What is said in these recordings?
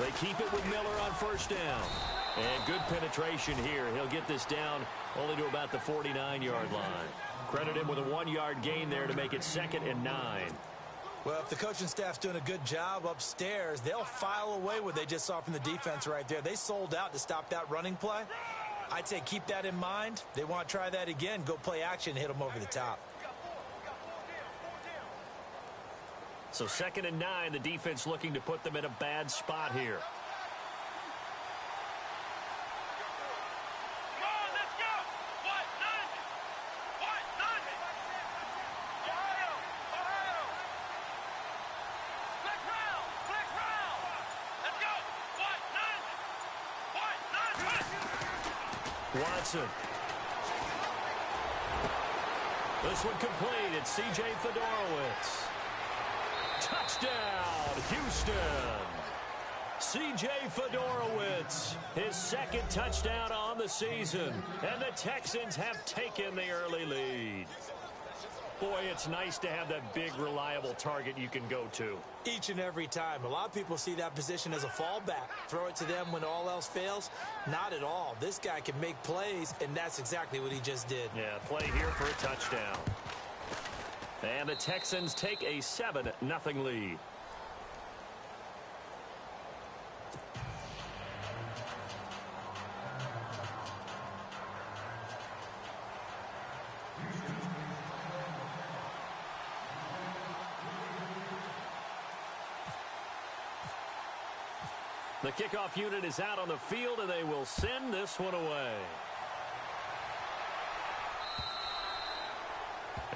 They keep it with Miller on first down. And good penetration here. He'll get this down only to about the 49-yard line. Credit him with a 1-yard gain there to make it 2nd and 9. Well, if the coaching staff's doing a good job upstairs, they'll file away what they just saw from the defense right there. They sold out to stop that running play. I'd say keep that in mind. They want to try that again. Go play action, hit them over the top. So 2nd and 9, the defense looking to put them in a bad spot here. Watson. This one complete. It's C.J. Fedorowicz. Touchdown, Houston. C.J. Fedorowicz, his 2nd touchdown on the season. And the Texans have taken the early lead. Boy, it's nice to have that big, reliable target you can go to. Each and every time. A lot of people see that position as a fallback. Throw it to them when all else fails. Not at all. This guy can make plays, and that's exactly what he just did. Yeah, play here for a touchdown. And the Texans take a 7-0 lead. The kickoff unit is out on the field, and they will send this one away.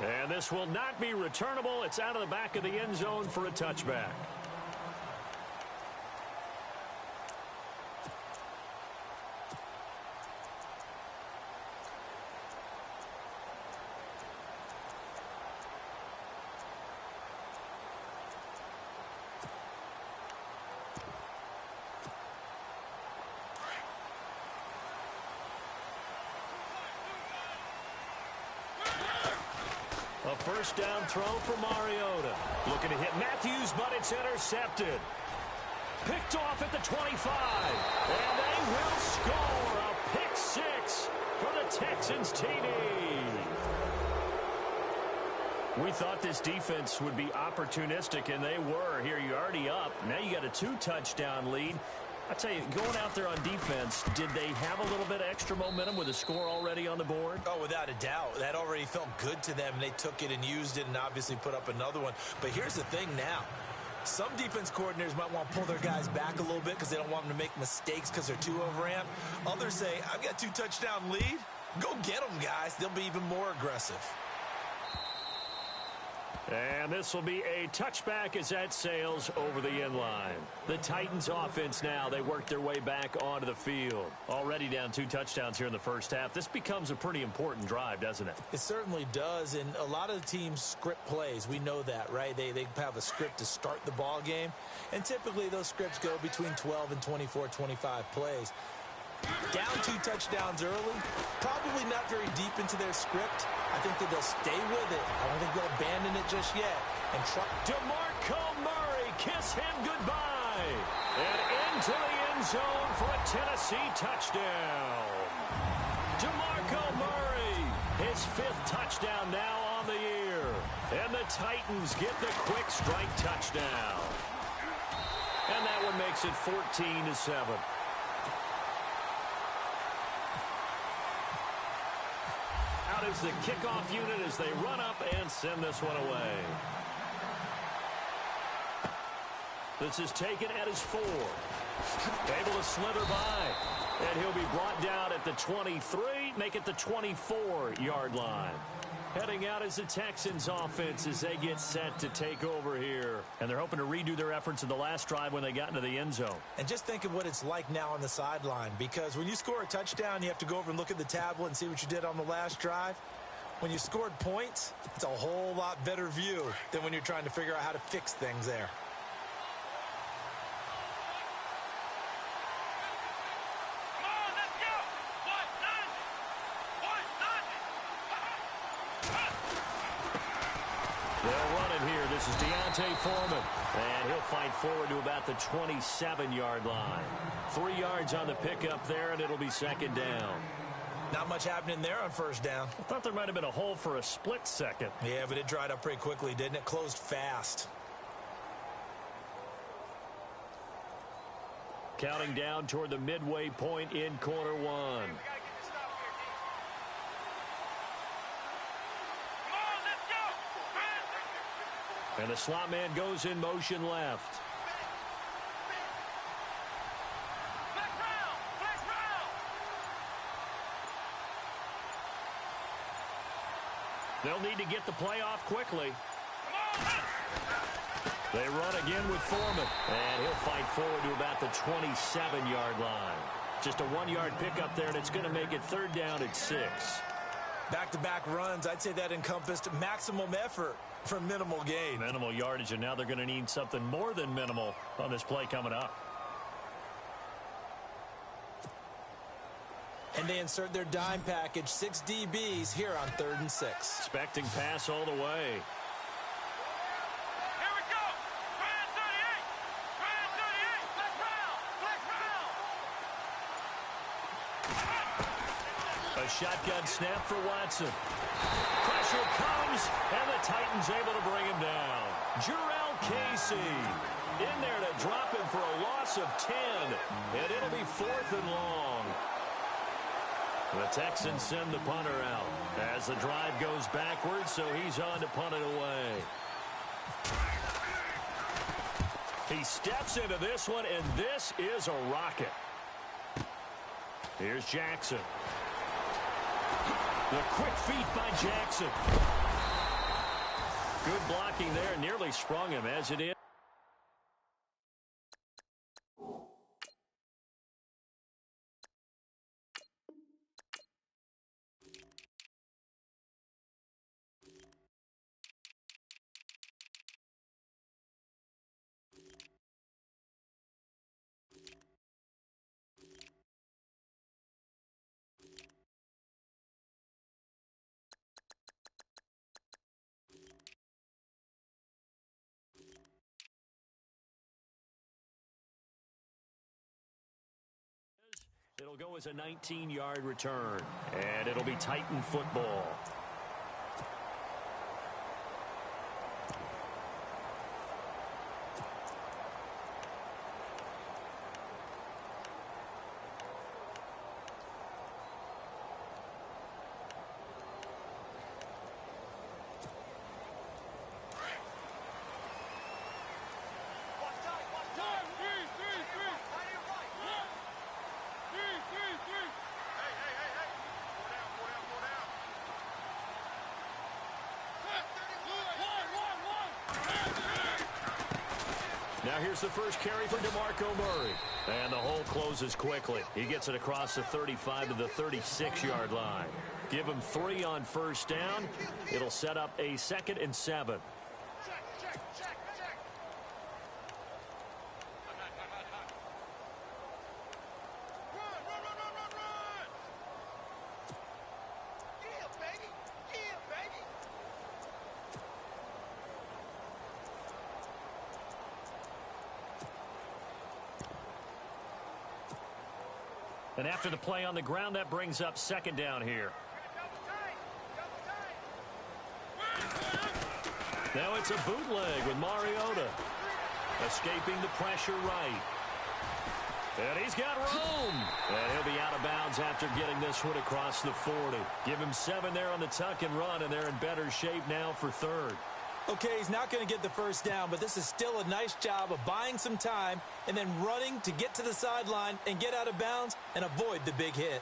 And this will not be returnable. It's out of the back of the end zone for a touchback. A first down throw for Mariota. Looking to hit Matthews, but it's intercepted. Picked off at the 25. And they will score a pick 6 for the Texans TD. We thought this defense would be opportunistic, and they were. Here, you're already up. Now you got a 2-touchdown lead. I tell you, going out there on defense, did they have a little bit of extra momentum with a score already on the board? Oh, without a doubt. That already felt good to them, and they took it and used it and obviously put up another one. But here's the thing now. Some defense coordinators might want to pull their guys back a little bit because they don't want them to make mistakes because they're too overamped. Others say, I've got a 2-touchdown lead. Go get them, guys. They'll be even more aggressive. And this will be a touchback as that sails over the end line. The Titans offense now, they work their way back onto the field. Already down 2 touchdowns here in the first half. This becomes a pretty important drive, doesn't it? It certainly does, and a lot of the teams script plays. We know that, right? They have a script to start the ball game, and typically those scripts go between 12 and 24, 25 plays. Down 2 touchdowns early, probably not very deep into their script. I think that they'll stay with it. I don't think they'll abandon it just yet. And DeMarco Murray, kiss him goodbye. And into the end zone for a Tennessee touchdown. DeMarco Murray, his 5th touchdown now on the year. And the Titans get the quick strike touchdown. And that one makes it 14-7. Out is the kickoff unit as they run up and send this one away. This is taken at his 4. Able to slither by. And he'll be brought down at the 23, make it the 24-yard line. Heading out is the Texans offense as they get set to take over here. And they're hoping to redo their efforts in the last drive when they got into the end zone. And just think of what it's like now on the sideline, because when you score a touchdown, you have to go over and look at the tablet and see what you did on the last drive. When you scored points, it's a whole lot better view than when you're trying to figure out how to fix things there. This is Deontay Foreman, and he'll fight forward to about the 27-yard line. 3 yards on the pickup there, and it'll be second down. Not much happening there on first down. I thought there might have been a hole for a split second. Yeah, but it dried up pretty quickly, didn't it? Closed fast. Counting down toward the midway point in quarter one. And the slot man goes in motion left. They'll need to get the play off quickly. They run again with Foreman. And he'll fight forward to about the 27-yard line. Just a 1-yard pickup there, and it's going to make it third down at 6. Back-to-back runs, I'd say that encompassed maximum effort for minimal gain. Minimal yardage, and now they're going to need something more than minimal on this play coming up. And they insert their dime package, 6 DBs here on 3rd and 6. Expecting pass all the way. Here we go. Try 38. Try 38. Flex round. Flex round. A shotgun snap for Watson. Pressure comes, and the Titans able to bring him down. Jarrell Casey in there to drop him for a loss of 10, and it'll be 4th and long. The Texans send the punter out as the drive goes backwards, so he's on to punt it away. He steps into this one, and this is a rocket. Here's Jackson. The quick feet by Jackson. Good blocking there, nearly sprung him as it is. It'll go as a 19-yard return, and it'll be Titan football. Now here's the first carry for DeMarco Murray. And the hole closes quickly. He gets it across the 35 to the 36-yard line. Give him 3 on first down. It'll set up a 2nd and 7. And after the play on the ground, that brings up 2nd down here. Now it's a bootleg with Mariota. Escaping the pressure right. And he's got room. And he'll be out of bounds after getting this one across the 40. Give him 7 there on the tuck and run, and they're in better shape now for 3rd. Okay, he's not going to get the first down, but this is still a nice job of buying some time and then running to get to the sideline and get out of bounds and avoid the big hit.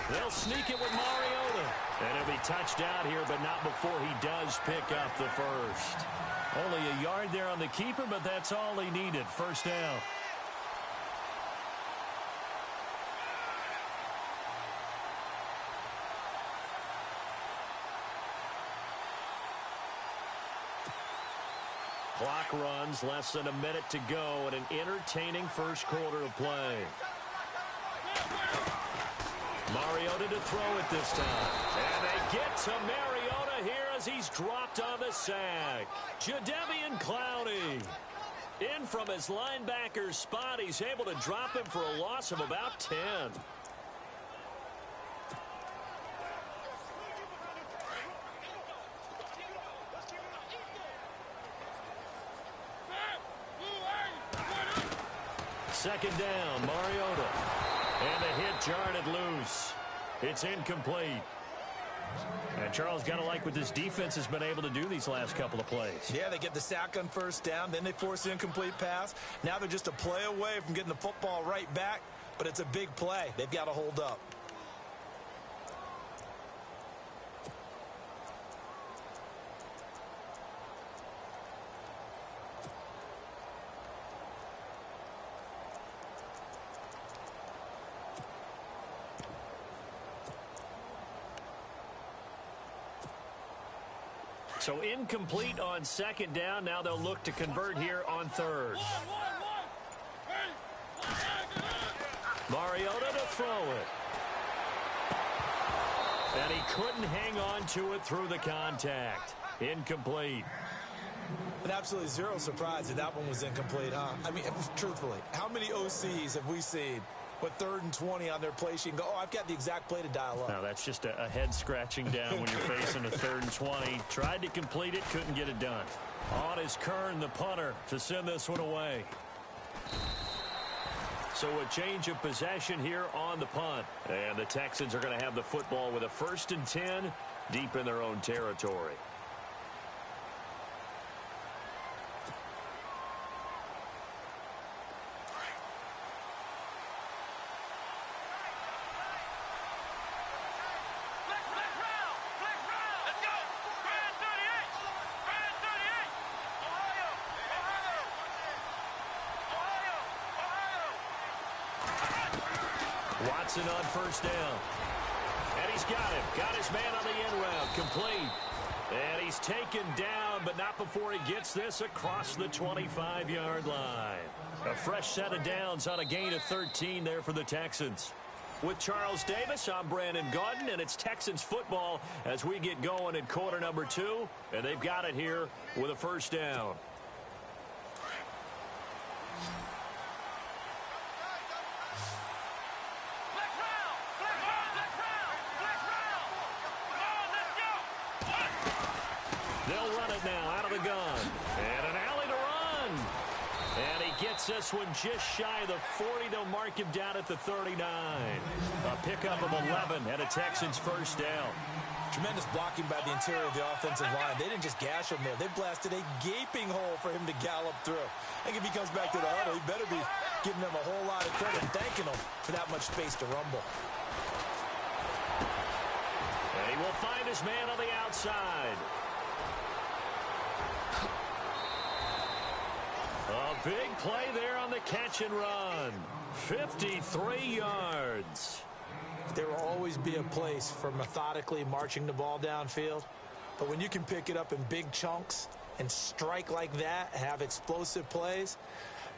They'll sneak it with Mariota. And he'll be touched out here, but not before he does pick up the first. Only a yard there on the keeper, but that's all he needed. First down. Clock runs, less than a minute to go in an entertaining first quarter of play. Mariota to throw it this time. And they get to Mariota here as he's dropped on the sack. Jadeveon Clowney. In from his linebacker spot, he's able to drop him for a loss of about 10. Second down, Mariota. And the hit jarred loose. It's incomplete. And Charles, got to like what this defense has been able to do these last couple of plays. Yeah, they get the sack on first down, then they force an incomplete pass. Now they're just a play away from getting the football right back, but it's a big play. They've got to hold up. So incomplete on second down. Now they'll look to convert here on third. Mariota to throw it. And he couldn't hang on to it through the contact. Incomplete. And absolutely zero surprise that one was incomplete, huh? I mean, truthfully, how many OCs have we seen with 3rd and 20 on their play sheet and go, oh, I've got the exact play to dial up? Now, that's just a head scratching down when you're facing a 3rd and 20. Tried to complete it, couldn't get it done. On is Kern, the punter, to send this one away. So a change of possession here on the punt. And the Texans are going to have the football with a 1st and 10 deep in their own territory. Watson on first down. And he's got him. Got his man on the end route. Complete. And he's taken down, but not before he gets this across the 25-yard line. A fresh set of downs on a gain of 13 there for the Texans. With Charles Davis, I'm Brandon Gaudin, and it's Texans football as we get going in quarter number 2. And they've got it here with a first down. They'll run it now out of the gun. And an alley to run. And he gets this one just shy of the 40. They'll mark him down at the 39. A pickup of 11 and a Texans first down. Tremendous blocking by the interior of the offensive line. They didn't just gash him there. They blasted a gaping hole for him to gallop through. I think if he comes back to the huddle, he better be giving them a whole lot of credit and thanking them for that much space to rumble. And he will find his man on the outside. A big play there on the catch and run. 53 yards. There will always be a place for methodically marching the ball downfield. But when you can pick it up in big chunks and strike like that, have explosive plays,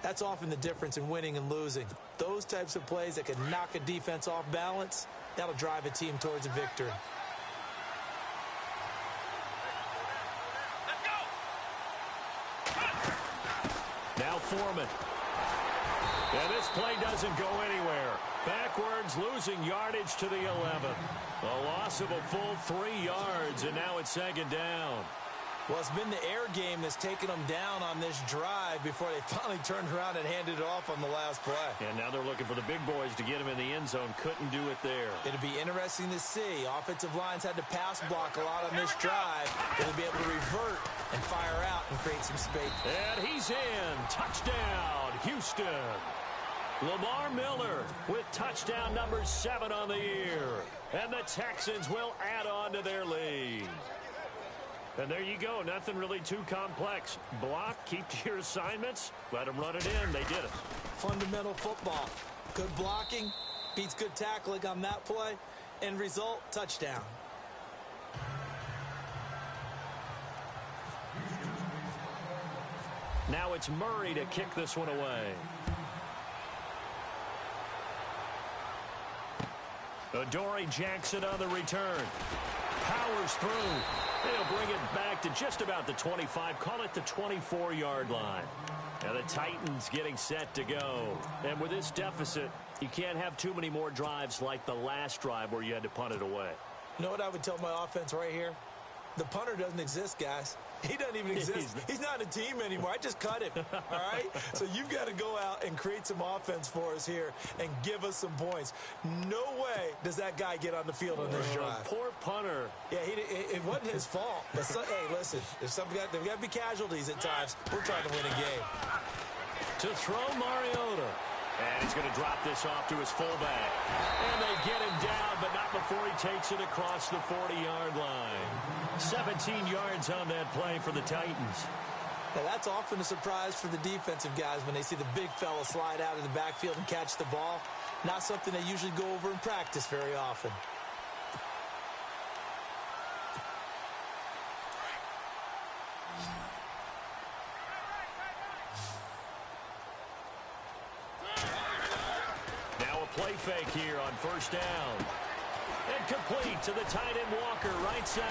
that's often the difference in winning and losing. Those types of plays that can knock a defense off balance, that'll drive a team towards a victory. Now Foreman. And this play doesn't go anywhere. Backwards, losing yardage to the 11. A loss of a full 3 yards, and now it's second down. Well, it's been the air game that's taken them down on this drive before they finally turned around and handed it off on the last play. And now they're looking for the big boys to get him in the end zone. Couldn't do it there. It'll be interesting to see. Offensive lines had to pass block a lot on this drive. They'll be able to revert and fire out and create some space. And he's in. Touchdown, Houston. Lamar Miller with touchdown number 7 on the year. And the Texans will add on to their lead. And there you go. Nothing really too complex. Block, keep to your assignments, let them run it in. They did it. Fundamental football. Good blocking beats good tackling on that play. End result, touchdown. Now it's Murray to kick this one away. Adoree Jackson on the return. Powers through. They'll bring it back to just about the 25. Call it the 24-yard line. And the Titans getting set to go. And with this deficit, you can't have too many more drives like the last drive where you had to punt it away. You know what I would tell my offense right here? The punter doesn't exist, guys. He doesn't even exist. He's not a team anymore. I just cut him, all right? So you've got to go out and create some offense for us here and give us some points. No way does that guy get on the field on this drive. Poor punter. Yeah, it wasn't his fault. But hey, listen, there's got to be casualties at times. We're trying to win a game. To throw Mariota. And he's going to drop this off to his fullback. And they get him down, but not before he takes it across the 40-yard line. 17 yards on that play for the Titans. Now, that's often a surprise for the defensive guys when they see the big fella slide out of the backfield and catch the ball. Not something they usually go over in practice very often. Play fake here on first down. And complete to the tight end Walker, right side.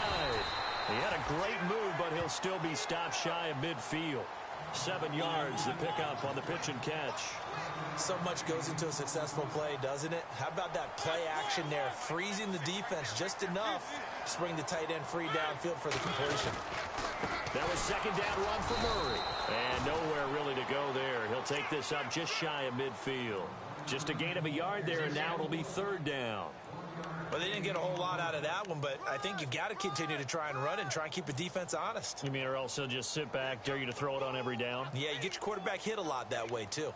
He had a great move, but he'll still be stopped shy of midfield. 7 yards to pick up on the pitch and catch. So much goes into a successful play, doesn't it? How about that play action there? Freezing the defense just enough to bring the tight end free downfield for the completion. That was second down run for Murray. And nowhere really to go there. He'll take this up just shy of midfield. Just a gain of a yard there, and now it'll be third down. Well, they didn't get a whole lot out of that one, but I think you've got to continue to try and run and try and keep the defense honest. You mean or else they'll just sit back, dare you to throw it on every down? Yeah, you get your quarterback hit a lot that way, too.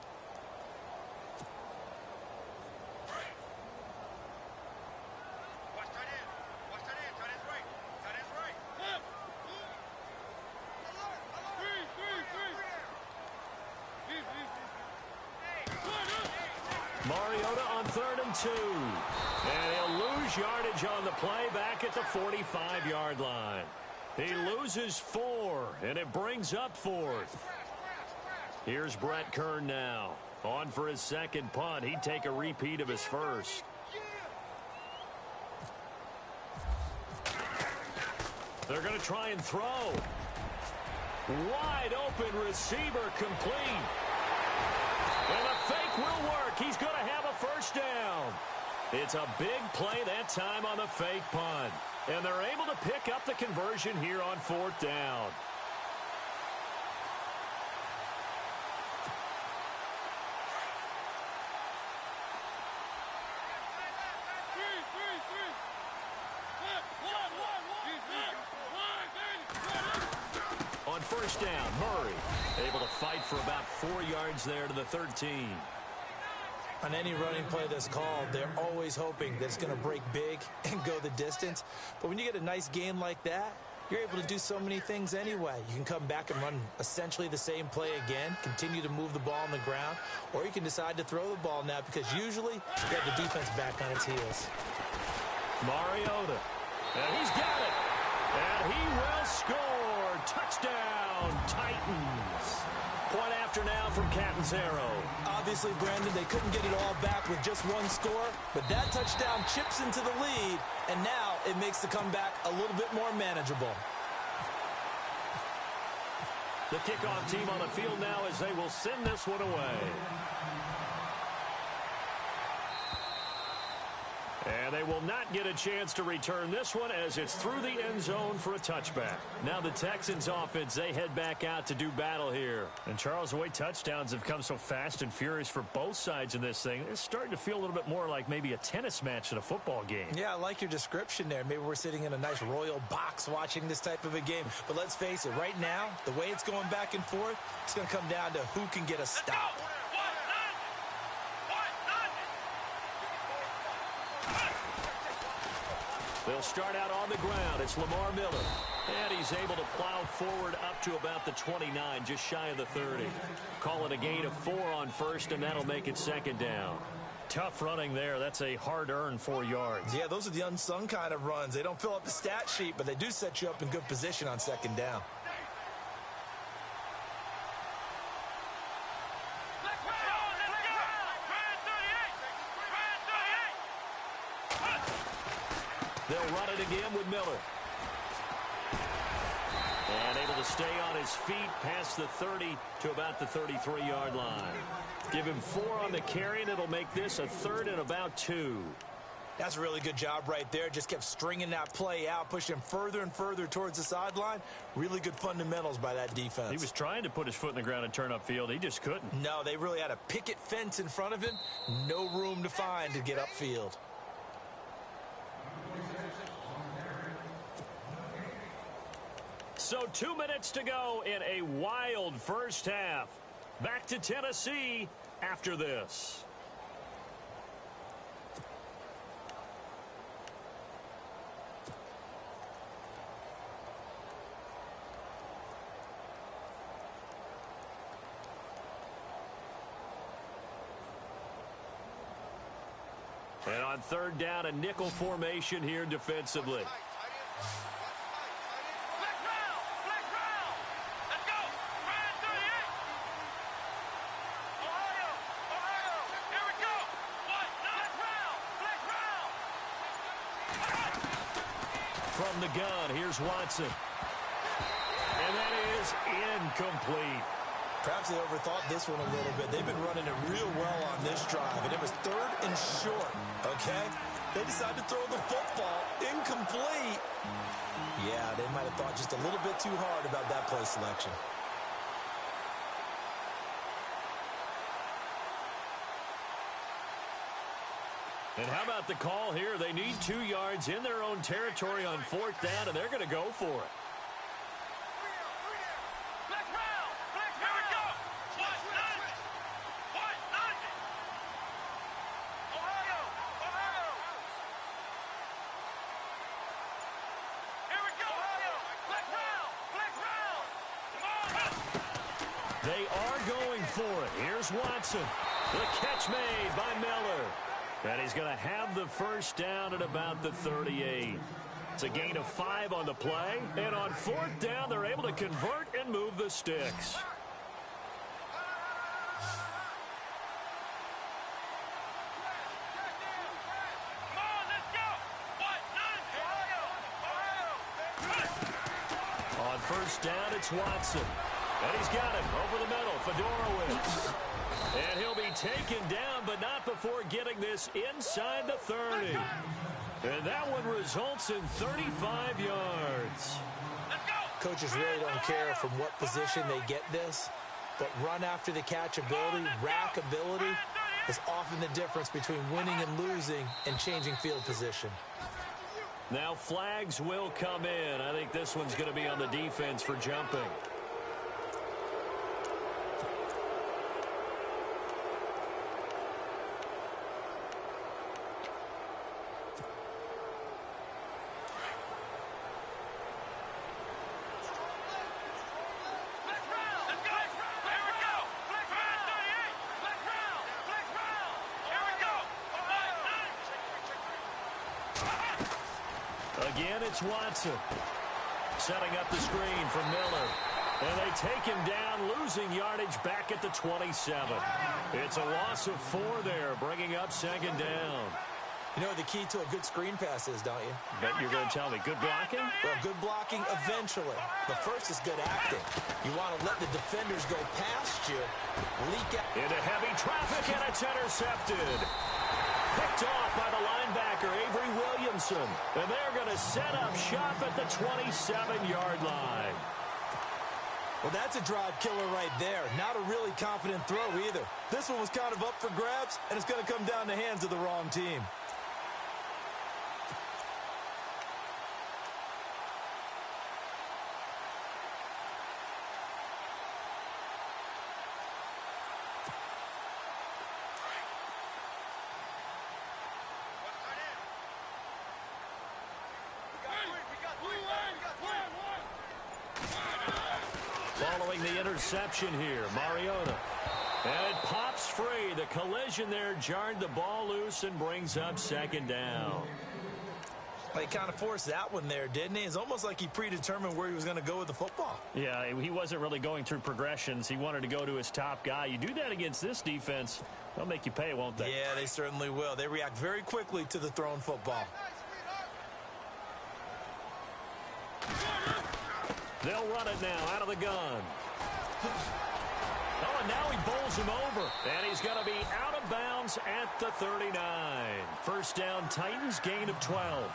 Mariota on 3rd and 2. And he'll lose yardage on the play back at the 45-yard line. He loses 4, and it brings up 4th. Here's Brett Kern now. On for his second punt. He'd take a repeat of his first. They're going to try and throw. Wide open receiver complete. And the fake will work. He's going to have a first down. It's a big play that time on the fake punt. And they're able to pick up the conversion here on 4th down. On first down, Murray able to fight for about 4 yards there to the 13. On any running play that's called, they're always hoping that it's going to break big and go the distance. But when you get a nice game like that, you're able to do so many things anyway. You can come back and run essentially the same play again, continue to move the ball on the ground, or you can decide to throw the ball now because usually you have the defense back on its heels. Mariota. And he's got it. And he will score. Touchdown, Titans. Point after now from Catanzaro. Obviously, Brandon, they couldn't get it all back with just one score, but that touchdown chips into the lead, and now it makes the comeback a little bit more manageable. The kickoff team on the field now as they will send this one away. And they will not get a chance to return this one as it's through the end zone for a touchback. Now the Texans offense, they head back out to do battle here. And Charles, the way touchdowns have come so fast and furious for both sides of this thing, it's starting to feel a little bit more like maybe a tennis match in a football game. Yeah, I like your description there. Maybe we're sitting in a nice royal box watching this type of a game. But let's face it, right now, the way it's going back and forth, it's going to come down to who can get a stop. They'll start out on the ground. It's Lamar Miller. And he's able to plow forward up to about the 29, just shy of the 30. Call it a gain of 4 on first, and that'll make it second down. Tough running there. That's a hard-earned 4 yards. Yeah, those are the unsung kind of runs. They don't fill up the stat sheet, but they do set you up in good position on second down. They'll run it again with Miller. And able to stay on his feet past the 30 to about the 33-yard line. Give him 4 on the carry, and it'll make this a 3rd and about 2. That's a really good job right there. Just kept stringing that play out, pushing him further and further towards the sideline. Really good fundamentals by that defense. He was trying to put his foot in the ground and turn upfield. He just couldn't. No, they really had a picket fence in front of him. No room to find to get upfield. So 2 minutes to go in a wild first half. Back to Tennessee after this. And on 3rd down, a nickel formation here defensively. From the gun, here's Watson. And that is incomplete. Perhaps they overthought this one a little bit. They've been running it real well on this drive, and it was 3rd and short, okay? They decided to throw the football incomplete. Yeah, they might have thought just a little bit too hard about that play selection. And how about the call here? They need 2 yards in their own territory on 4th down, and they're going to go for it. They are going for it. Here's Watson. The catch made by Miller. And he's going to have the first down at about the 38. It's a gain of 5 on the play. And on 4th down, they're able to convert and move the sticks. On 1st down, it's Watson. And he's got him over the middle. Fedorowicz. And he'll be taken down, but not before getting this inside the 30. And that one results in 35 yards. Coaches really don't care from what position they get this, but run after the catch ability, rack ability is often the difference between winning and losing and changing field position. Now flags will come in. I think this one's going to be on the defense for jumping. Again, it's Watson. Setting up the screen for Miller. And they take him down, losing yardage back at the 27. It's a loss of 4 there, bringing up 2nd down. You know what the key to a good screen pass is, don't you? Bet you're going to tell me. Good blocking? Well, good blocking eventually. The first is good acting. You want to let the defenders go past you, leak out. Into heavy traffic, and it's intercepted. Picked off by the linebacker, Avery Williamson. And they're going to set up shop at the 27-yard line. Well, that's a drive killer right there. Not a really confident throw either. This one was kind of up for grabs, and it's going to come down the hands of the wrong team. Following the interception here, Mariota. And it pops free. The collision there jarred the ball loose and brings up 2nd down. He kind of forced that one there, didn't he? It's almost like he predetermined where he was going to go with the football. Yeah, he wasn't really going through progressions. He wanted to go to his top guy. You do that against this defense, they'll make you pay, won't they? Yeah, they certainly will. They react very quickly to the thrown football. They'll run it now out of the gun. Oh, and now he bowls him over. And he's going to be out of bounds at the 39. First down, Titans, gain of 12.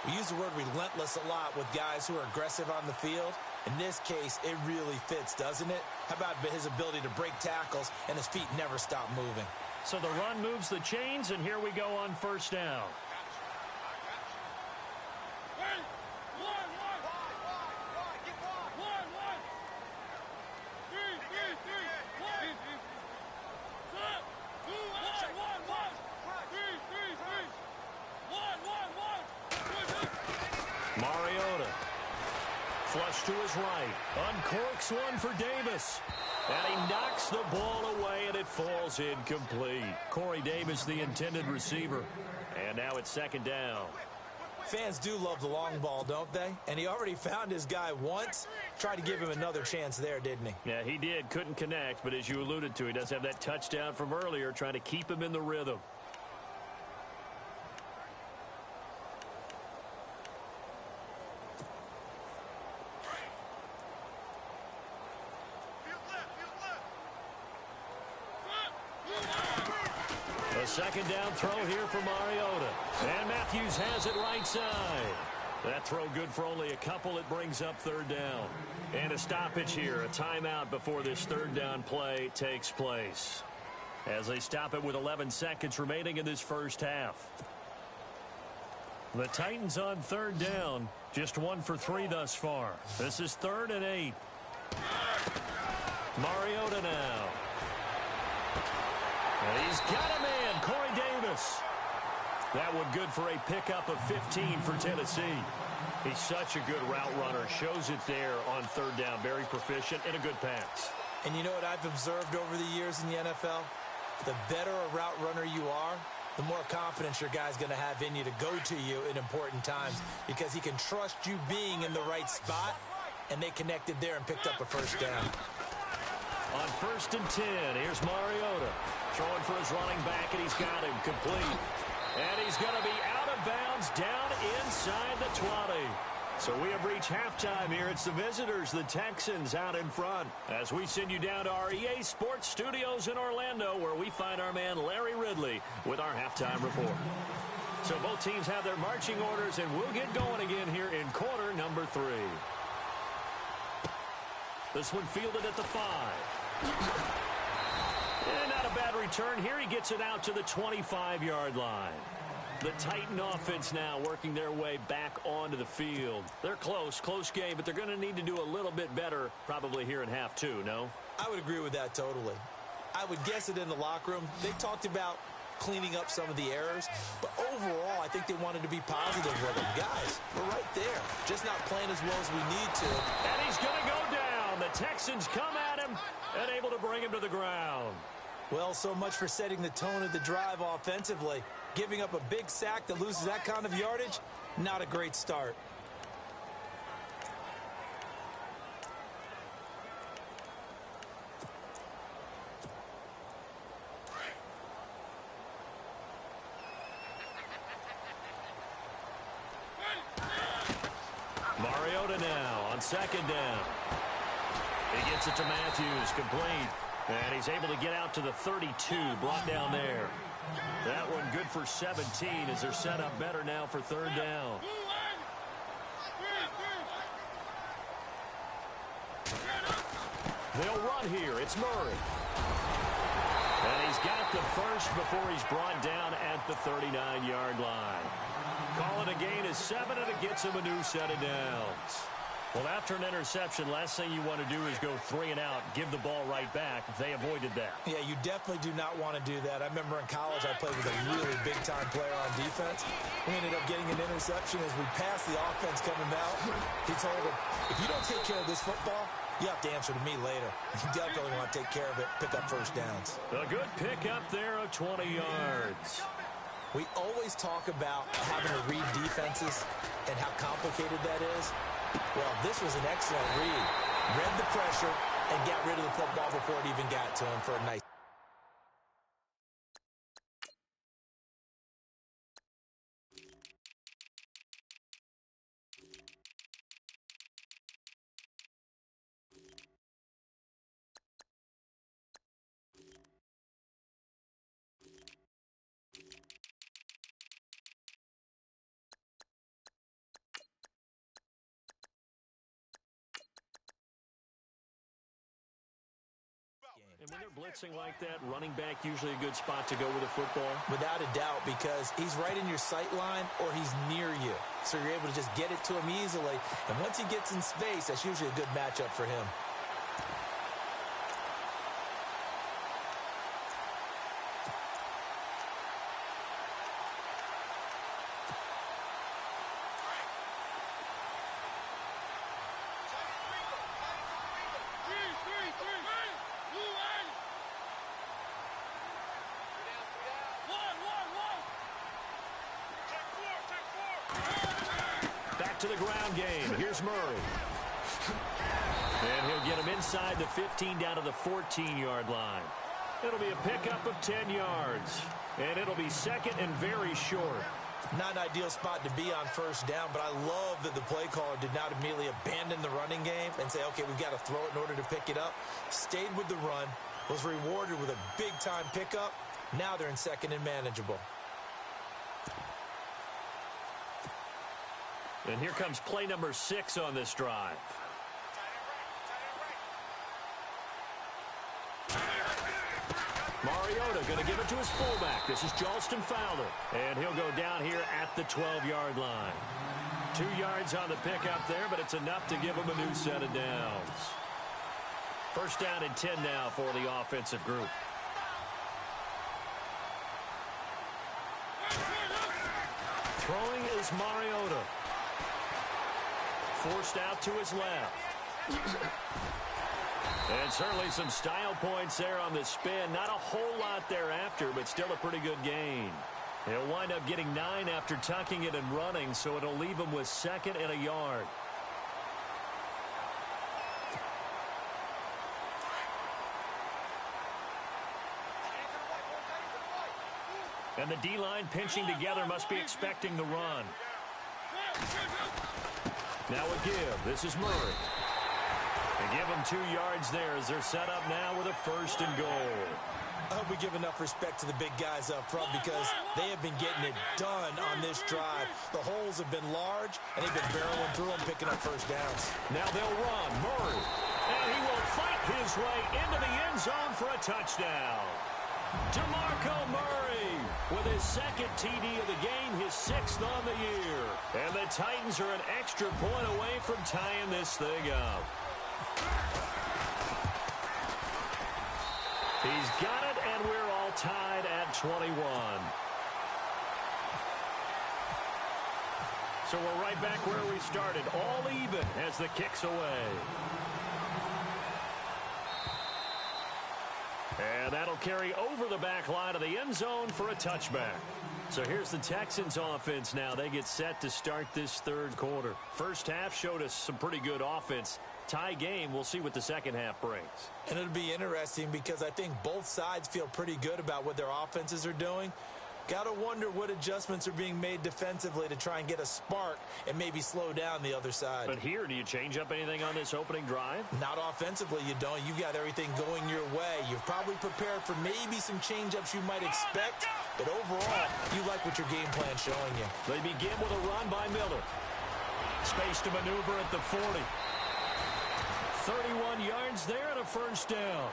We use the word relentless a lot with guys who are aggressive on the field. In this case, it really fits, doesn't it? How about his ability to break tackles and his feet never stop moving? So the run moves the chains, and here we go on first down. Mariota. Flush to his right. Uncorks one for Davis. And he knocks the ball away, and it falls incomplete. Corey Davis, the intended receiver. And now it's second down. Fans do love the long ball, don't they? And he already found his guy once. Tried to give him another chance there, didn't he? Yeah, he did. Couldn't connect, but as you alluded to, he does have that touchdown from earlier, trying to keep him in the rhythm. A second down throw here for Mariota. And Matthews has it right side. That throw good for only a couple. It brings up third down. And a stoppage here, a timeout before this third down play takes place. As they stop it with 11 seconds remaining in this first half. The Titans on third down, just 1 for 3 thus far. This is 3rd and 8. Mariota now. And he's got a man, Corey Davis. That one good for a pickup of 15 for Tennessee. He's such a good route runner. Shows it there on third down. Very proficient and a good pass. And you know what I've observed over the years in the NFL? The better a route runner you are, the more confidence your guy's going to have in you to go to you in important times because he can trust you being in the right spot, and they connected there and picked up a first down. On 1st and 10, here's Mariota. Throwing for his running back, and he's got him complete. And he's going to be out of bounds down inside the 20. So we have reached halftime here. It's the visitors, the Texans, out in front. As we send you down to our EA Sports Studios in Orlando, where we find our man Larry Ridley with our halftime report. So both teams have their marching orders, and we'll get going again here in quarter number 3. This one fielded at the 5. And not a bad return here. He gets it out to the 25-yard line. The Titan offense now working their way back onto the field. They're close game, but they're going to need to do a little bit better probably here in half 2, no? I would agree with that totally. I would guess it in the locker room. They talked about cleaning up some of the errors, but overall, I think they wanted to be positive with them. Guys, we're right there, just not playing as well as we need to. And he's going to go down. The Texans come at him and able to bring him to the ground. Well, so much for setting the tone of the drive offensively. Giving up a big sack that loses that kind of yardage, not a great start. Mariota now on second down. He gets it to Matthews, complete. And he's able to get out to the 32, brought down there. That one good for 17 as they're set up better now for third down. They'll run here. It's Murray. And he's got the first before he's brought down at the 39-yard line. Calling a gain is 7, and it gets him a new set of downs. Well, after an interception, last thing you want to do is go 3 and out, give the ball right back. They avoided that. Yeah, you definitely do not want to do that. I remember in college I played with a really big-time player on defense. We ended up getting an interception as we passed the offense coming out. He told him, if you don't take care of this football, you have to answer to me later. You definitely want to take care of it, pick up first downs. A good pickup there of 20 yards. We always talk about having to read defenses and how complicated that is. Well, this was an excellent read. Read the pressure and got rid of the football before it even got to him for a nice And when they're blitzing like that, running back usually a good spot to go with a football? Without a doubt, because he's right in your sight line or he's near you. So you're able to just get it to him easily. And once he gets in space, that's usually a good matchup for him. To the ground game. Here's Murray. And he'll get him inside the 15 down to the 14-yard line. It'll be a pickup of 10 yards. And it'll be second and very short. Not an ideal spot to be on first down, but I love that the play caller did not immediately abandon the running game and say, okay, we've got to throw it in order to pick it up. Stayed with the run, was rewarded with a big-time pickup. Now they're in second and manageable. And here comes play number 6 on this drive. Mariota going to give it to his fullback. This is Jalston Fowler. And he'll go down here at the 12-yard line. 2 yards on the pickup there, but it's enough to give him a new set of downs. First down and 10 now for the offensive group. Throwing is Mariota. Forced out to his left. And certainly some style points there on the spin. Not a whole lot thereafter, but still a pretty good gain. He'll wind up getting 9 after tucking it and running, so it'll leave him with second and a yard. And the D-line pinching together must be expecting the run. Now a give. This is Murray. They give him 2 yards there as they're set up now with a first and goal. I hope we give enough respect to the big guys up front because they have been getting it done on this drive. The holes have been large, and they've been barreling through them, picking up first downs. Now they'll run. Murray. And he will fight his way into the end zone for a touchdown. DeMarco Murray with his second TD of the game, his 6th on the year. And the Titans are an extra point away from tying this thing up. He's got it, and we're all tied at 21. So we're right back where we started, all even as the kick's away. And that'll carry over the back line of the end zone for a touchback. So here's the Texans offense now. They get set to start this third quarter. First half showed us some pretty good offense. Tie game, we'll see what the second half brings. And it'll be interesting because I think both sides feel pretty good about what their offenses are doing. Got to wonder what adjustments are being made defensively to try and get a spark and maybe slow down the other side. But here, do you change up anything on this opening drive? Not offensively, you don't. You've got everything going your way. You've probably prepared for maybe some change-ups you might expect, but overall, you like what your game plan's showing you. They begin with a run by Miller. Space to maneuver at the 40. 31 yards there and a first down.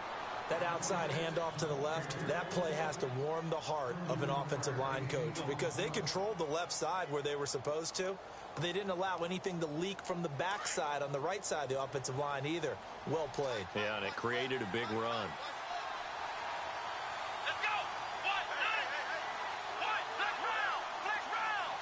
That outside handoff to the left, that play has to warm the heart of an offensive line coach because they controlled the left side where they were supposed to, but they didn't allow anything to leak from the backside on the right side of the offensive line either. Well played. Yeah, and it created a big run. Let's go! What? What? Next round! Next round!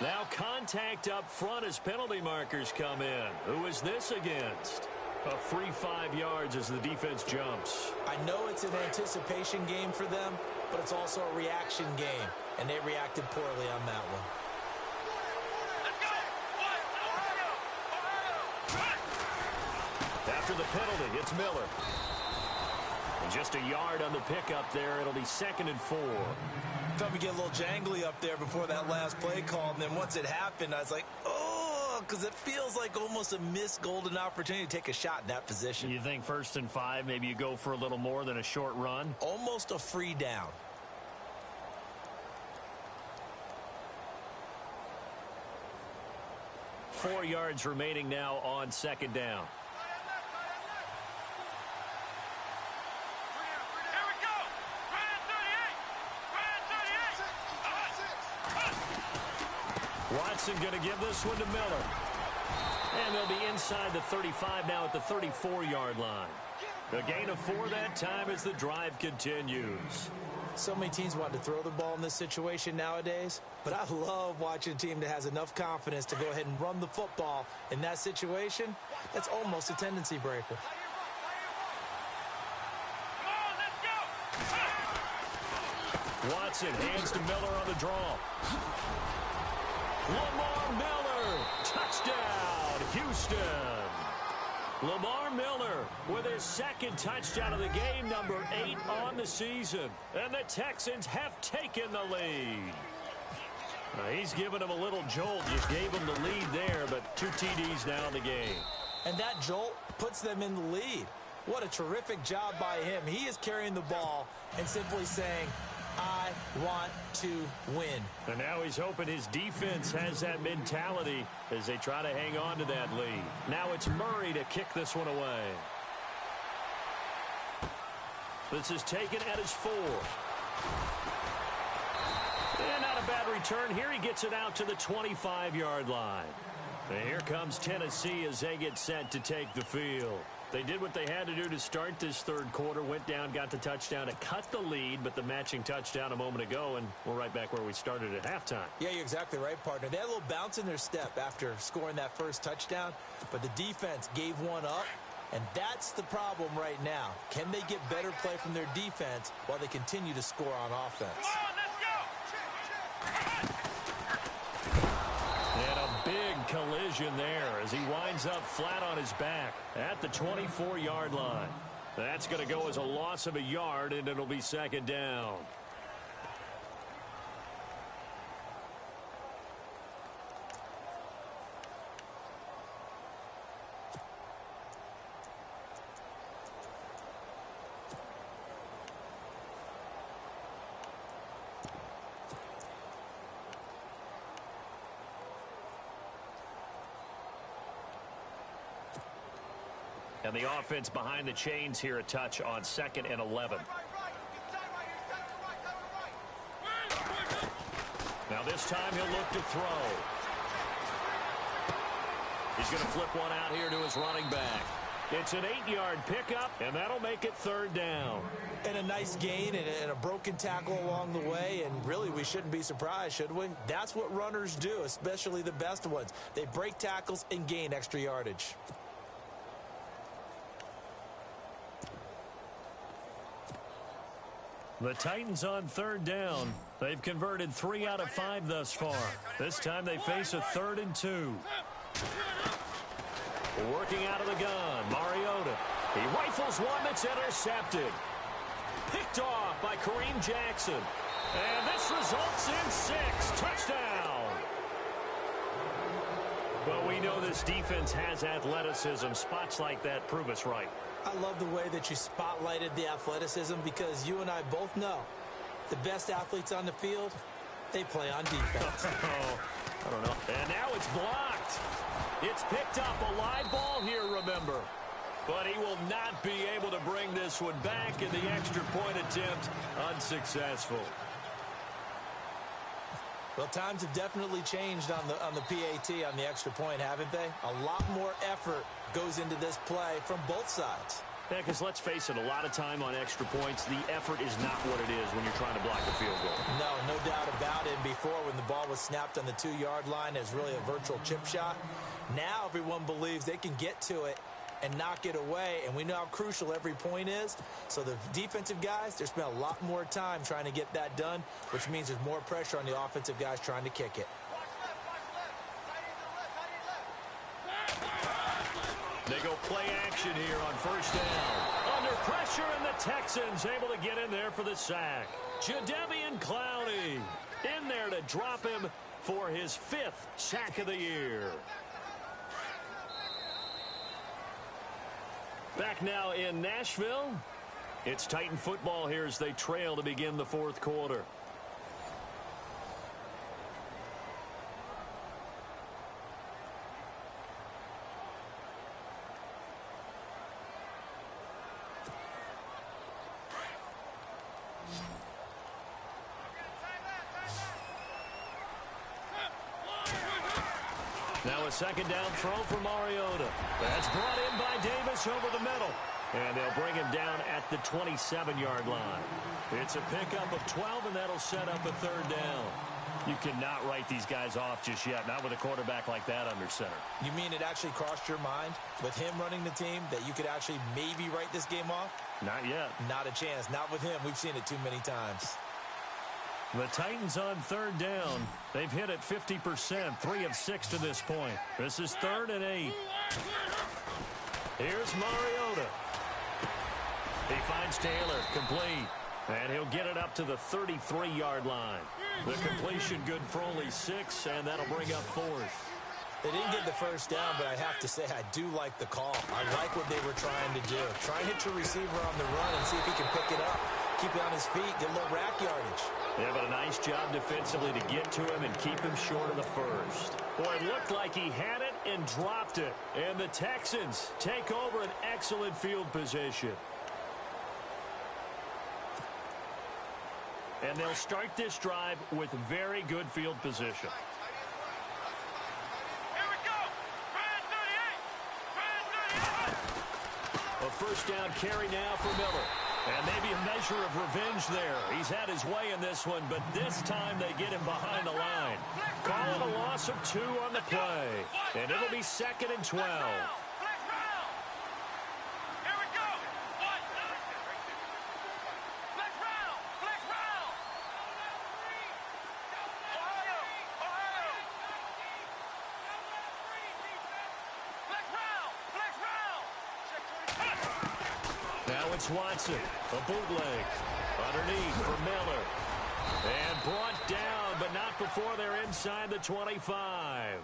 Now contact up front as penalty markers come in. Who is this against? A free 5 yards as the defense jumps. I know it's an anticipation game for them, but it's also a reaction game, and they reacted poorly on that one. Let's go! What? After the penalty, it's Miller. And just a yard on the pickup there. It'll be 2nd and 4. Thought we'd get a little jangly up there before that last play call, and then once it happened, I was like, oh, because it feels like almost a missed golden opportunity to take a shot in that position. You think 1st and 5, maybe you go for a little more than a short run? Almost a free down. .4 yards remaining now on 2nd down. Watson going to give this one to Miller. And they'll be inside the 35 now at the 34-yard line. A gain of 4 that time as the drive continues. So many teams want to throw the ball in this situation nowadays, but I love watching a team that has enough confidence to go ahead and run the football in that situation. That's almost a tendency breaker. Watson hands to Miller on the draw. Lamar Miller, touchdown, Houston. Lamar Miller with his second touchdown of the game, number 8 on the season. And the Texans have taken the lead. He's given him a little jolt, just gave him the lead there, but 2 TDs now in the game. And that jolt puts them in the lead. What a terrific job by him. He is carrying the ball and simply saying, I want to win. And now he's hoping his defense has that mentality as they try to hang on to that lead. Now it's Murray to kick this one away. This is taken at his 4. And not a bad return here. He gets it out to the 25-yard line. And here comes Tennessee as they get set to take the field. They did what they had to do to start this third quarter, went down, got the touchdown to cut the lead, but the matching touchdown a moment ago, and we're right back where we started at halftime. Yeah, you're exactly right, partner. They had a little bounce in their step after scoring that first touchdown, but the defense gave one up, and that's the problem right now. Can they get better play from their defense while they continue to score on offense? And a big collision there as he winds up flat on his back at the 24-yard line. That's going to go as a loss of a yard, and it'll be second down. And the offense behind the chains here, a touch on 2nd and 11. Now this time he'll look to throw. He's going to flip one out here to his running back. It's an 8-yard pickup, and that'll make it third down. And a nice gain and a broken tackle along the way, and really we shouldn't be surprised, should we? That's what runners do, especially the best ones. They break tackles and gain extra yardage. The Titans on third down. They've converted 3 out of 5 thus far. This time they face a 3rd and 2. Working out of the gun, Mariota. He rifles one that's intercepted. Picked off by Kareem Jackson. And this results in 6. Touchdown. But we know this defense has athleticism. Spots like that prove us right. I love the way that you spotlighted the athleticism because you and I both know the best athletes on the field, they play on defense. I don't know. And now it's blocked. It's picked up, a live ball here, remember. But he will not be able to bring this one back, in the extra point attempt unsuccessful. Well, times have definitely changed on the PAT, on the extra point, haven't they? A lot more effort goes into this play from both sides. Yeah, because let's face it, a lot of time on extra points, the effort is not what it is when you're trying to block a field goal. No doubt about it. Before, when the ball was snapped on the 2-yard line, it's really a virtual chip shot. Now everyone believes they can get to it and knock it away, and we know how crucial every point is. So the defensive guys, they spend a lot more time trying to get that done, which means there's more pressure on the offensive guys trying to kick it. They go play action here on first down. Under pressure, and the Texans able to get in there for the sack. Jadeveon Clowney in there to drop him for his 5th sack of the year. Back now in Nashville. It's Titan football here as they trail to begin the 4th quarter. Now a second down throw for Mariota. That's brought in by Davis over the middle. And they'll bring him down at the 27-yard line. It's a pickup of 12, and that'll set up a third down. You cannot write these guys off just yet, not with a quarterback like that under center. You mean it actually crossed your mind with him running the team that you could actually maybe write this game off? Not yet. Not a chance. Not with him. We've seen it too many times. The Titans on third down. They've hit it 50%, 3 of 6 to this point. This is 3rd and 8. Here's Mariota. He finds Taylor, complete. And he'll get it up to the 33-yard line. The completion good for only 6, and that'll bring up 4th. They didn't get the first down, but I have to say I do like the call. I like what they were trying to do. Try and hit your receiver on the run and see if he can pick it up. Keep it on his feet, get a little rack yardage. Yeah, but a nice job defensively to get to him and keep him short of the first. Boy, it looked like he had it and dropped it. And the Texans take over an excellent field position. And they'll start this drive with very good field position. Here we go. Try 38. A first down carry now for Miller. And maybe a measure of revenge there. He's had his way in this one, but this time they get him behind the line. Call it a loss of 2 on the play. And it'll be 2nd and 12. Watson, a bootleg, underneath for Miller, and brought down, but not before they're inside the 25.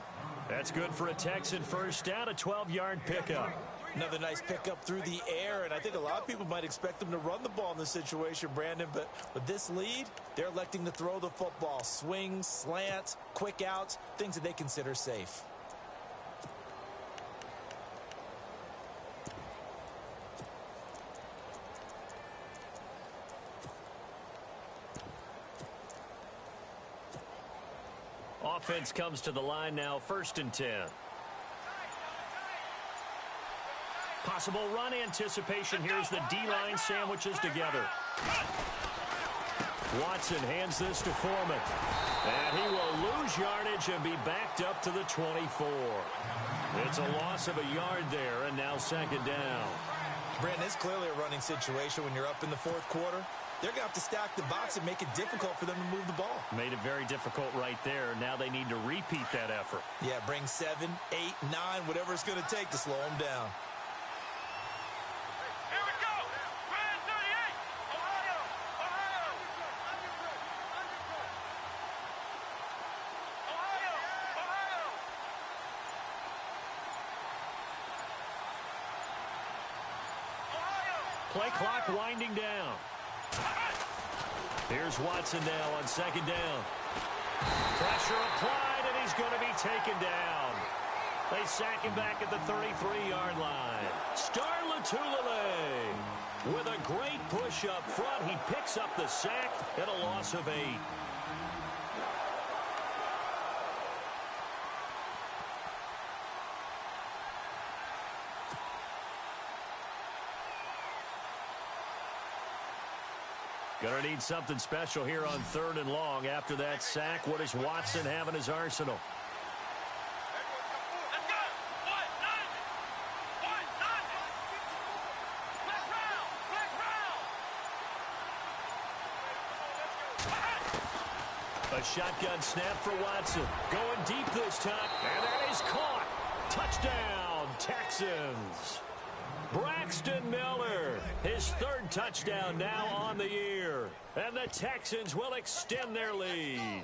That's good for a Texan first down, a 12-yard pickup. Another nice pickup through the air, and I think a lot of people might expect them to run the ball in this situation, Brandon, but with this lead, they're electing to throw the football. Swings, slants, quick outs, things that they consider safe. Offense comes to the line now, 1st and 10. Possible run anticipation. Here's the D-line sandwiches together. Watson hands this to Foreman. And he will lose yardage and be backed up to the 24. It's a loss of a yard there, and now 2nd down. Brandon, it's clearly a running situation when you're up in the 4th quarter. They're going to have to stack the box and make it difficult for them to move the ball. Made it very difficult right there. Now they need to repeat that effort. Yeah, bring 7, 8, 9, whatever it's going to take to slow them down. Here we go. Try 38. Ohio. Play clock winding down. Here's Watson now on 2nd down. Pressure applied, and he's going to be taken down. They sack him back at the 33-yard line. Star Lotulelei with a great push up front. He picks up the sack and a loss of 8. Going to need something special here on 3rd and long. After that sack, what does Watson have in his arsenal? Let's go. 1-9. A shotgun snap for Watson. Going deep this time, and that is caught. Touchdown, Texans. Braxton Miller, his 3rd touchdown now on the year. And the Texans will extend their lead.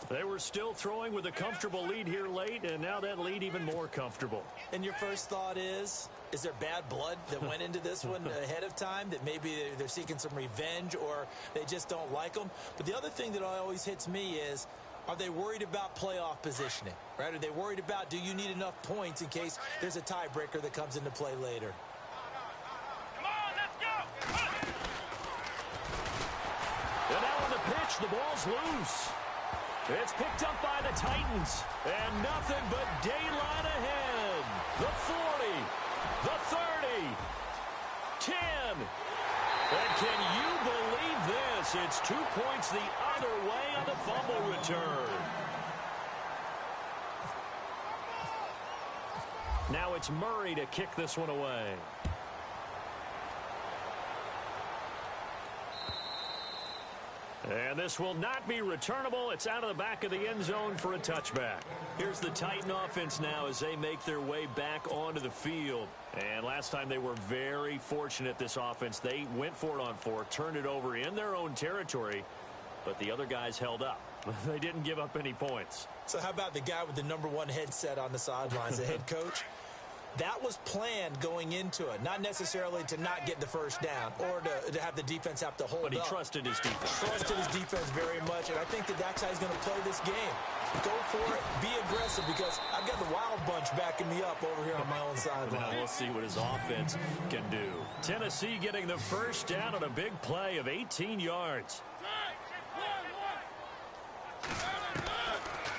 They were still throwing with a comfortable lead here late, and now that lead even more comfortable. And your first thought is there bad blood that went into this one ahead of time, that maybe they're seeking some revenge or they just don't like them? But the other thing that always hits me is, are they worried about playoff positioning, right? Are they worried about, do you need enough points in case there's a tiebreaker that comes into play later? Come on, let's go. And now on the pitch, the ball's loose. It's picked up by the Titans. And nothing but daylight ahead. The 40, the 30, 10. And can you believe this? It's 2 points the other way on the fumble return. Now it's Murray to kick this one away. And this will not be returnable. It's out of the back of the end zone for a touchback. Here's the Titan offense now as they make their way back onto the field. And last time they were very fortunate, this offense. They went for it on 4, turned it over in their own territory, but the other guys held up. They didn't give up any points. So how about the guy with the #1 headset on the sidelines, the head coach? That was planned going into it, not necessarily to not get the first down or to have the defense have to hold up. But he trusted his defense. Trusted his defense very much, and I think that's how he's going to play this game. Go for it, be aggressive, because I've got the wild bunch backing me up over here on my own sideline. Now we'll see what his offense can do. Tennessee getting the first down on a big play of 18 yards.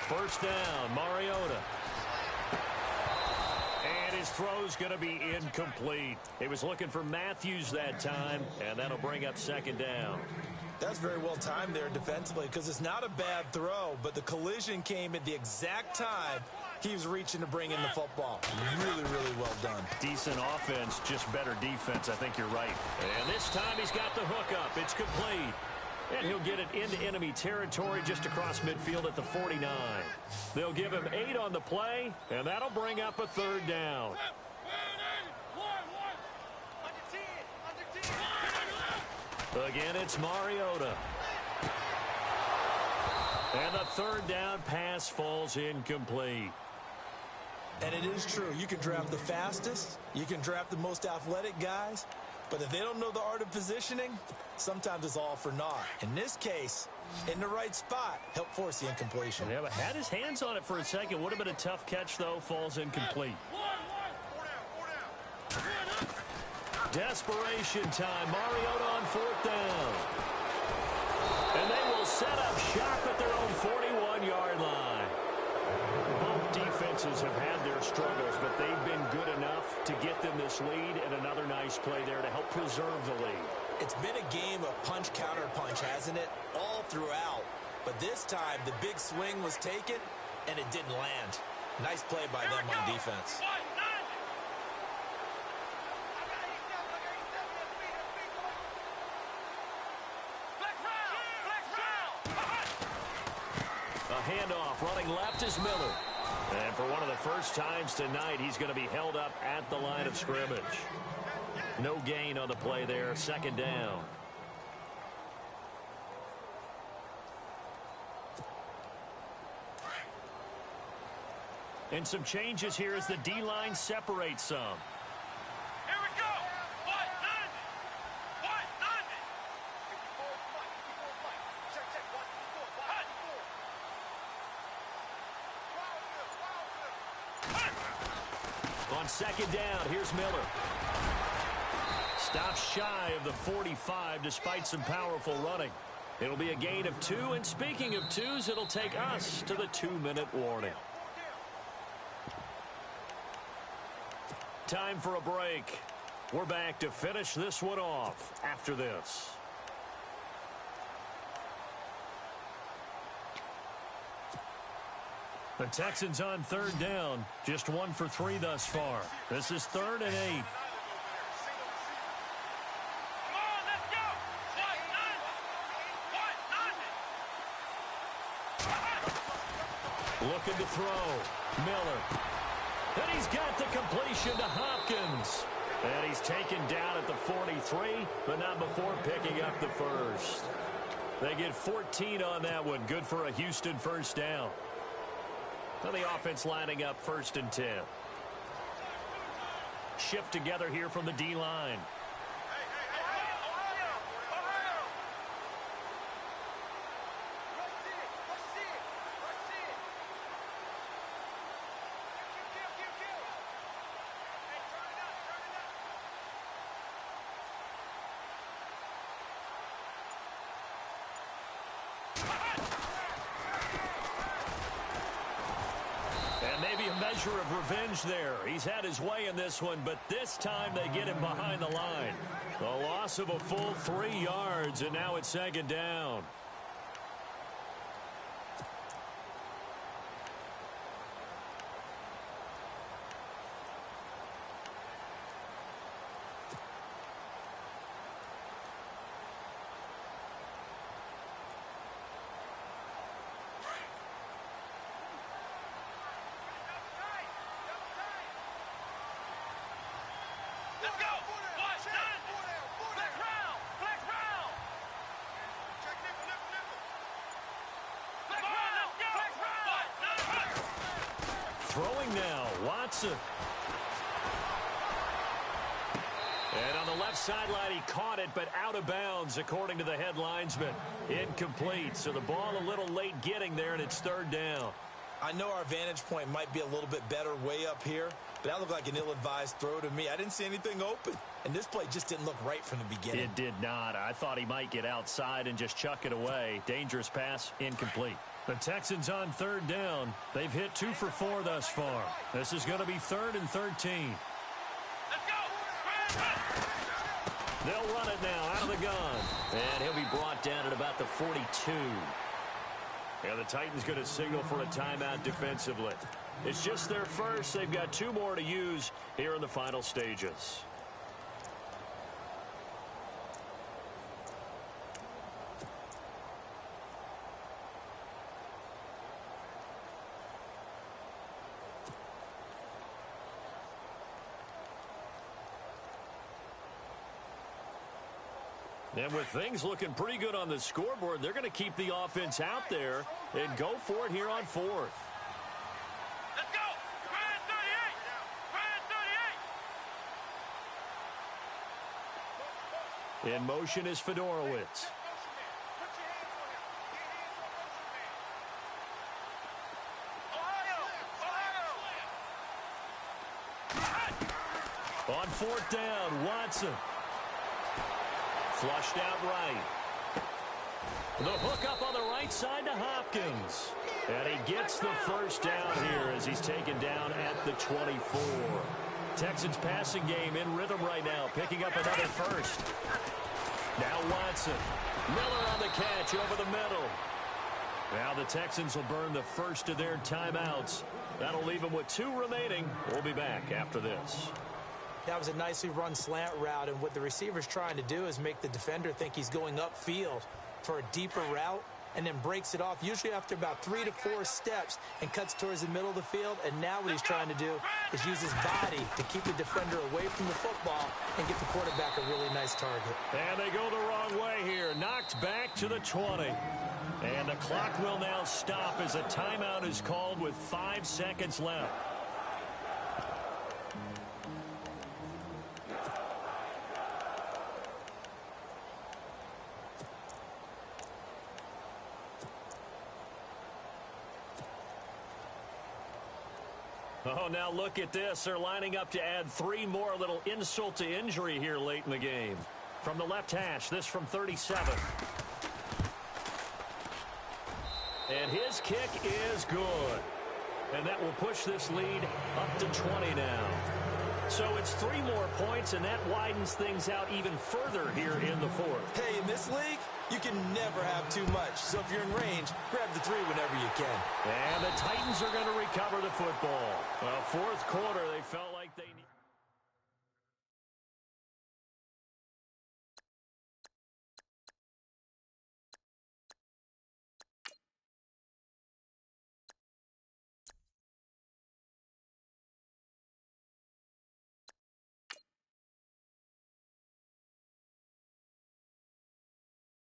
First down, Mariota. His throw's going to be incomplete. He was looking for Matthews that time, and that'll bring up second down. That's very well timed there defensively, because it's not a bad throw, but the collision came at the exact time he was reaching to bring in the football. Really, really well done. Decent offense, just better defense. I think you're right. And this time he's got the hook up. It's complete. And he'll get it into enemy territory just across midfield at the 49. They'll give him 8 on the play, and that'll bring up a third down. Again, it's Mariota. And the third down pass falls incomplete. And it is true. You can draft the fastest. You can draft the most athletic guys. But if they don't know the art of positioning, sometimes it's all for naught. In this case, in the right spot, help force the incompletion. Yeah, but had his hands on it for a second. Would have been a tough catch, though. Falls incomplete. Desperation time. Mariota on 4th down. And they will set up shop at their own 41-yard line. Both defenses have had their struggles, but they've been good enough to get them this lead, and another nice play there to help preserve the lead. It's been a game of punch-counter-punch, hasn't it? All throughout. But this time, the big swing was taken, and it didn't land. Nice play by them on defense. A handoff running left is Miller. And for one of the first times tonight, he's going to be held up at the line of scrimmage. No gain on the play there. Second down. And some changes here as the D-line separates some. Here we go. White, 90. White, 90. Check, check. On second down, here's Miller. Stops shy of the 45 despite some powerful running. It'll be a gain of 2, and speaking of 2s, it'll take us to the 2-minute warning. Time for a break. We're back to finish this one off after this. The Texans on third down. Just 1 for 3 thus far. This is 3rd and 8. Come on, let's go. White, 90. White, 90. Looking to throw. Miller. And he's got the completion to Hopkins. And he's taken down at the 43, but not before picking up the first. They get 14 on that one. Good for a Houston first down. Now the offense lining up 1st and 10. Shift together here from the D-line. measure of revenge there. He's had his way in this one, but this time they get him behind the line. A loss of a full 3 yards, and now it's second down. Let's go. What? None. Flex round. Flex round. Check nickel, nickel, nickel. Flex round. Flex round. What? None. Throwing now, Watson. And on the left sideline, he caught it, but out of bounds, according to the head linesman. Incomplete, so the ball a little late getting there, and it's third down. I know our vantage point might be a little bit better way up here, but that looked like an ill-advised throw to me. I didn't see anything open, and this play just didn't look right from the beginning. It did not. I thought he might get outside and just chuck it away. Dangerous pass, incomplete. The Texans on third down. They've hit 2 for 4 thus far. This is going to be 3rd and 13. Let's go. They'll run it now out of the gun. And he'll be brought down at about the 42. Yeah, the Titans going to signal for a timeout defensively. It's just their first. They've got 2 more to use here in the final stages. And with things looking pretty good on the scoreboard, they're going to keep the offense out there and go for it here on 4th. Let's go. Grand 38. Grand 38. In motion is Fedorowicz. On 4th down, Watson. Flushed out right. The hook up on the right side to Hopkins. And he gets the first down here as he's taken down at the 24. Texans passing game in rhythm right now, picking up another first. Now Watson. Miller on the catch over the middle. Now the Texans will burn the first of their timeouts. That'll leave them with 2 remaining. We'll be back after this. That was a nicely run slant route, and what the receiver's trying to do is make the defender think he's going upfield for a deeper route and then breaks it off, usually after about 3 to 4 steps, and cuts towards the middle of the field. And now what he's trying to do is use his body to keep the defender away from the football and get the quarterback a really nice target. And they go the wrong way here. Knocked back to the 20. And the clock will now stop as a timeout is called with 5 seconds left. Oh, now look at this. They're lining up to add 3 more, little insult to injury here late in the game. From the left hash, this from 37. And his kick is good. And that will push this lead up to 20 now. So it's 3 more points, and that widens things out even further here in the 4th. Hey, in this league, you can never have too much. So if you're in range, grab the 3 whenever you can. And the Titans are going to recover the football. Well, 4th quarter, they felt like they needed.